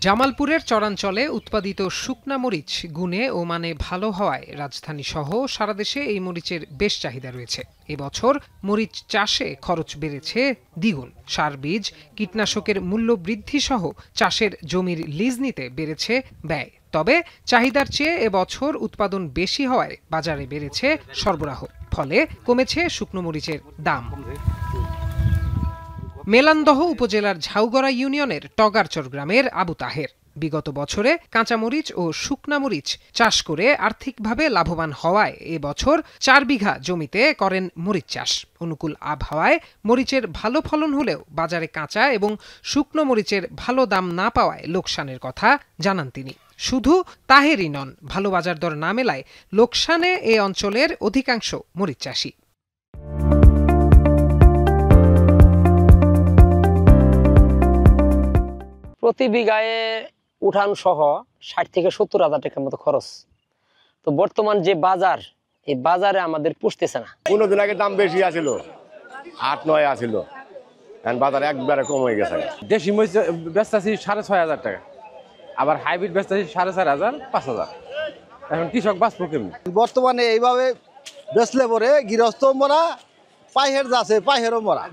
জামালপুরের চরাঞ্চলে উৎপাদিত শুকনা মরিচ গুণে ও মানে ভালো হওয়ায় রাজধানী সহ সারা দেশে এই মরিচের বেশ চাহিদা রয়েছে। এবছর মরিচ চাষে খরচ বেড়েছে দ্বিগুণ। সার বীজ কীটনাশকের মূল্য বৃদ্ধি সহ চাষের জমির লিজ নিতে বেড়েছে ব্যয়। তবে চাহিদার চেয়ে এবছর উৎপাদন বেশি হওয়ায় বাজারে বেড়েছে সরবরাহ, ফলে কমেছে শুকনো মরিচের দাম। মেলান্দহ উপজেলার ঝাউগড়া ইউনিয়নের টগারচর গ্রামের আবু তাহের বিগত বছরে কাঁচামরিচ ও শুকনা মরিচ চাষ করে আর্থিকভাবে লাভবান হওয়ায় এবছর ৪ বিঘা জমিতে করেন মরিচ চাষ। অনুকূল আবহাওয়ায় মরিচের ভালো ফলন হলেও বাজারে কাঁচা এবং শুকনো মরিচের ভালো দাম না পাওয়ায় লোকসানের কথা জানান তিনি। শুধু তাহেরই নন, ভালো বাজার দর না মেলায় লোকসানে এ অঞ্চলের অধিকাংশ মরিচ চাষী। প্রতি বিঘায় উঠান সহ ৬০ থেকে ৭০ হাজার টাকার মতো খরচ। তো বর্তমান যে বাজার, এই বাজারে আমাদের পুষতেছে না। ১৫ দিন আগে দাম বেশি আছিল, ৮-৯ আছিল, এখন বাজার একবারে কম হয়ে গেছে। দেশি মরিচ বেচতেছি ৬,৫০০ টাকা, আবার হাইব্রিড বেচতেছি ৪,৫০০, ৫,০০০। এখন কৃষক বাঁচবো কেমনি? বর্তমানে এইভাবে বেচলে পরে গৃহস্থ মরা, পাইহের যাচ্ছে পাইহেরও মরা।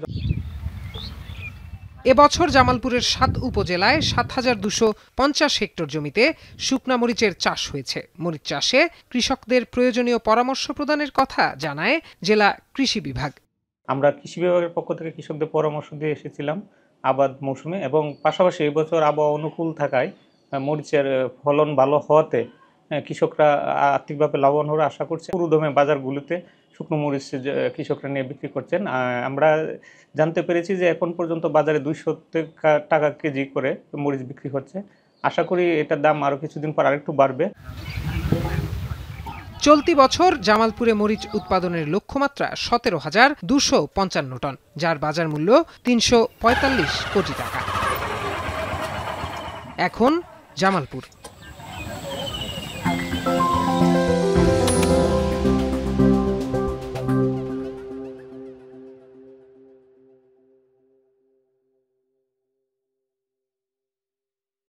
এবছর জামালপুরের ৭ উপজেলায় ৭,২৫০ হেক্টর জমিতে শুকনা মরিচের চাষ হয়েছে। মরিচ চাষে কৃষকদের প্রয়োজনীয় পরামর্শ প্রদানের কথা জানায় জেলা কৃষি বিভাগ। আমরা কৃষি বিভাগের পক্ষ থেকে কৃষকদের পরামর্শ দিয়ে এসেছিলাম আবাদ মৌসুমে, এবং পাশাপাশি এই বছর আবহাওয়া অনুকূল থাকায় মরিচের ফলন ভালো হওয়াতে কৃষকরা আর্থিকভাবে লাভবান হওয়ার আশা করছে। পুরোদমে বাজারগুলোতে শুকনো মরিচ কৃষকরা নিয়ে বিক্রি করছেন। আমরা জানতে পেরেছি যে এখন পর্যন্ত বাজারে ২০০ টাকা কেজি করে মরিচ বিক্রি হচ্ছে। আশা করি এটার দাম আরও কিছুদিন পর আরেকটু বাড়বে। চলতি বছর জামালপুরে মরিচ উৎপাদনের লক্ষ্যমাত্রা ১৭,২৫৫ টন, যার বাজার মূল্য ৩৪৫ কোটি টাকা। এখন জামালপুর।